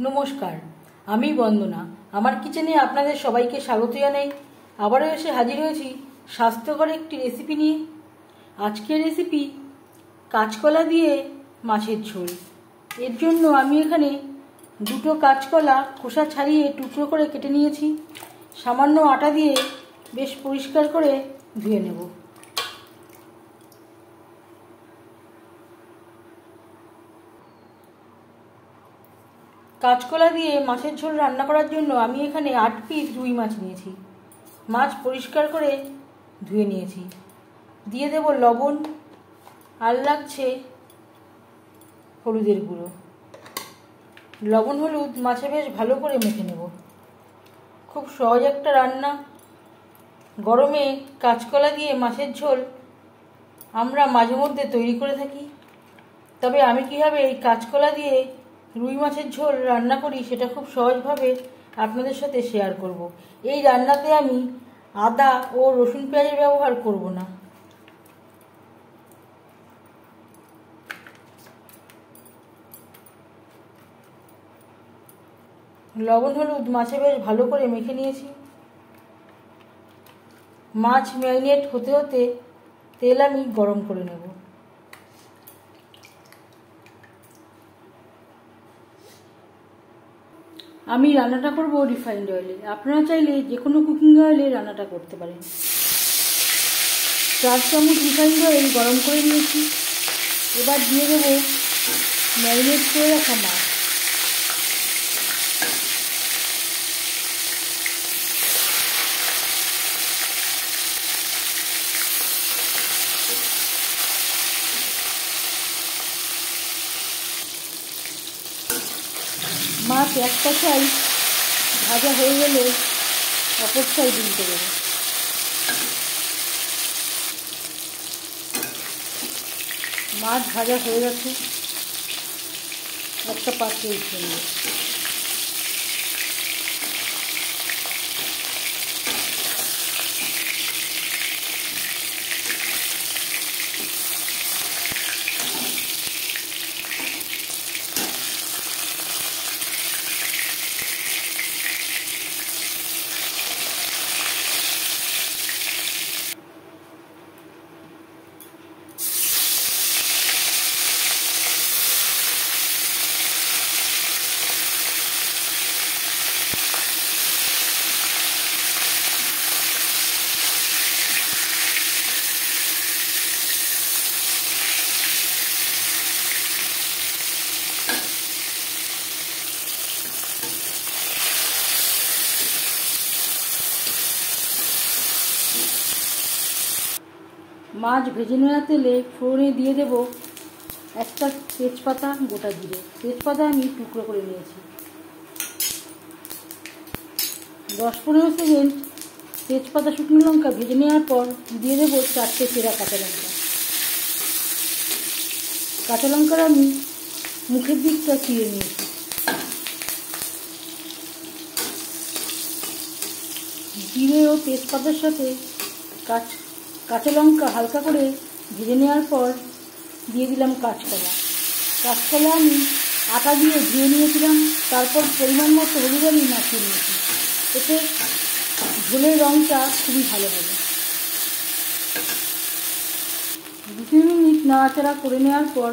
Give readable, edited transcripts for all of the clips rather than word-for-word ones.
নমস্কার, আমি বন্দনা। আমার কিচেনে আপনাদের সবাইকে স্বাগত জানাই। আবারও এসে হাজির হয়েছি স্বাস্থ্যকর একটি রেসিপি নিয়ে। আজকের রেসিপি কাঁচকলা দিয়ে মাছের ঝোল। এর জন্য আমি এখানে দুটো কাঁচকলা খোসা ছাড়িয়ে টুকরো করে কেটে নিয়েছি। সামান্য আটা দিয়ে বেশ পরিষ্কার করে ধুয়ে নেব। কাঁচকলা দিয়ে মাছের ঝোল রান্না করার জন্য আমি এখানে 8 পিস রুই মাছ নিয়েছি। মাছ পরিষ্কার করে ধুয়ে নিয়েছি। দিয়ে দেব লবণ, আর লাগছে হলুদের গুঁড়ো। লবণ হলুদ মাছে বেশ ভালো করে মেখে নেব। খুব সহজ একটা রান্না। গরমে কাঁচকলা দিয়ে মাছের ঝোল আমরা মাঝে মধ্যে তৈরি করে থাকি। তবে আমি কীভাবে এই কাঁচকলা দিয়ে রুই মাছের ঝোল রান্না করি সেটা খুব সহজভাবে আপনাদের সাথে শেয়ার করব। এই রান্নাতে আমি আদা ও রসুন পেঁয়াজের ব্যবহার করব না। লবণ হলুদ মাছে বেশ ভালো করে মেখে নিয়েছি। মাছ ম্যারিনেট হতে হতে তেল আমি গরম করে নেব। আমি রান্নাটা করব রিফাইন্ড অয়েলে। আপনারা চাইলে যে কোনো কুকিং অয়েলে রান্নাটা করতে পারেন। 4 চামচ রিফাইন্ড অয়েল গরম করে নিয়েছি। এবার দিয়ে দেব ম্যারিনেট করে রাখা মাছ। মাছ একটা সাইড ভাজা হয়ে গেলে অপর সাইড উল্টে দেব। মাছ ভাজা হয়ে গেছে, একটা পাত্রে উঠিয়ে নেব। মাছ ভেজে নেওয়া তেলে ফোড়নে দিয়ে দেব একটা তেজপাতা, গোটা জিরে। তেজপাতা আমি টুকরো করে নিয়েছি। 10-15 সেকেন্ড তেজপাতা শুকনো লঙ্কা ভেজে নেওয়ার পর দিয়ে দেব 4টে চেরা কাঁচা লঙ্কা। কাঁচা লঙ্কার আমি মুখের দিকটা চিড়ে নিয়েছি। জিরে ও তেজপাতার সাথে কাঁচা লঙ্কা হালকা করে ভেজে নেওয়ার পর দিয়ে দিলাম কাঁচকলা। কাঁচকলা আমি আটা দিয়ে ধুয়ে নিয়েছিলাম। তারপর পরিমাণ মতো হলুদ আমি মাখিয়ে নিয়েছি। এতে ঝোলের রঙটা খুবই ভালো হবে। 2-3 মিনিট নাড়াচাড়া করে নেওয়ার পর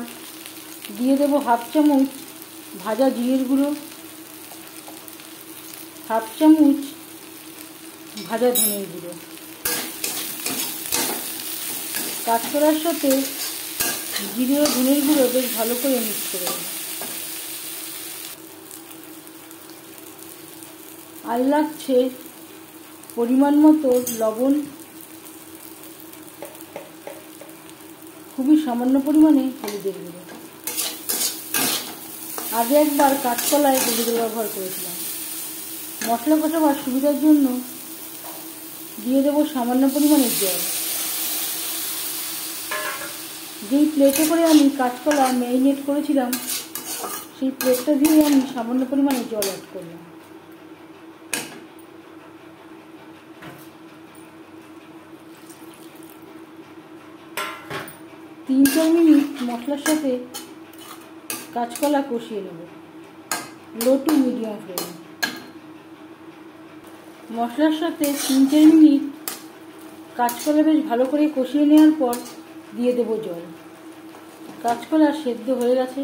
দিয়ে দেব 1/2 চামচ ভাজা জিরের গুঁড়ো, 1/2 চামচ ভাজা ধনের গুঁড়ো। কাঁচকলার সাথে জিরে ও ধনের গুঁড়ো বেশ ভালো করে মিক্স করে দেব। আর লাগছে পরিমাণ মতো লবণ, খুবই সামান্য পরিমাণে হলুদের গুঁড়ো। আগে একবার কাঁচকলায় হলুদের ব্যবহার করেছিলাম। মশলা কষাবার সুবিধার জন্য দিয়ে দেব সামান্য পরিমাণে জল। যেই প্লেটে করে আমি কাঁচকলা ম্যারিনেট করেছিলাম সেই প্লেটটা দিয়ে আমি সামান্য পরিমাণে জল অ্যাড করলাম। তিন 4 মিনিট মশলার সাথে কাঁচকলা কষিয়ে নেব। লো টু মিডিয়াম ফ্লেমে। মশলার সাথে 3-4 মিনিট কাঁচকলা বেশ ভালো করে কষিয়ে নেওয়ার পর দিয়ে দেব জল। কাঁচকলা সেদ্ধ হয়ে গেছে।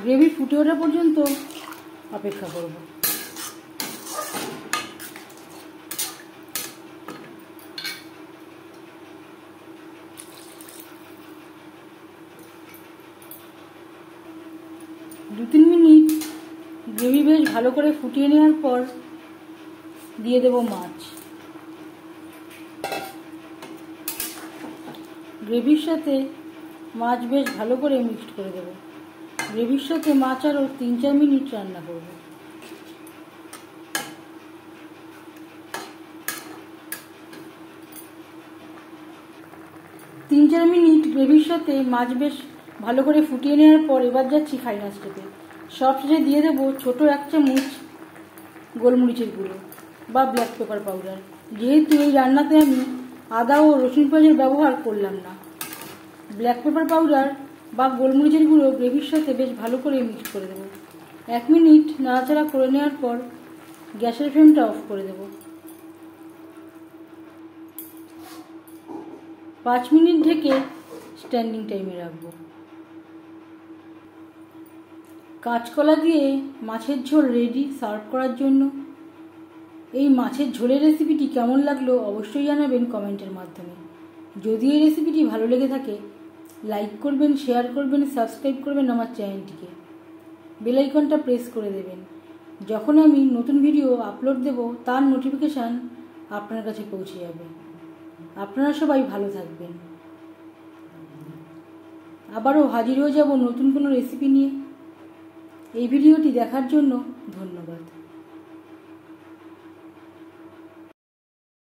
গ্রেভি ফুটে ওঠা পর্যন্ত অপেক্ষা করব। দু 3 মিনিট গ্রেভি বেশ ভালো করে ফুটিয়ে নেওয়ার পর দিয়ে দেব মাছ। গ্রেভির সাথে মাছ বেশ ভালো করে মিক্সড করে দেব। গ্রেভির সাথে মাছ আরও 3-4 মিনিট রান্না করব। তিন 4 মিনিট গ্রেভির সাথে মাছ বেশ ভালো করে ফুটিয়ে নেওয়ার পর এবার যাচ্ছি ফাইনাল স্টেপে। সবশেষে দিয়ে দেবো ছোট 1 চামচ গোলমরিচের গুঁড়ো বা ব্ল্যাক পেপার পাউডার। যেহেতু এই রান্নাতে আমি আদা ও রসুন পেঁয়াজের ব্যবহার করলাম না, ব্ল্যাক পেপার পাউডার বা গোলমরিচের গুঁড়ো গ্রেভির সাথে বেশ ভালো করে মিক্স করে দেবো। 1 মিনিট নাড়াচাড়া করে নেওয়ার পর গ্যাসের ফ্লেমটা অফ করে দেবো। 5 মিনিট ঢেকে স্ট্যান্ডিং টাইমে রাখবো। কাঁচকলা দিয়ে মাছের ঝোল রেডি সার্ভ করার জন্য। এই মাছের ঝোলের রেসিপিটি কেমন লাগলো অবশ্যই জানাবেন কমেন্টের মাধ্যমে। যদি এই রেসিপিটি ভালো লেগে থাকে লাইক করবেন, শেয়ার করবেন, সাবস্ক্রাইব করবেন আমার চ্যানেলটিকে। বেল আইকনটা প্রেস করে দেবেন। যখন আমি নতুন ভিডিও আপলোড দেব তার নোটিফিকেশান আপনার কাছে পৌঁছে যাবে। আপনারা সবাই ভালো থাকবেন। আবারও হাজির হয়ে যাব নতুন কোনো রেসিপি নিয়ে। এই ভিডিওটি দেখার জন্য ধন্যবাদ।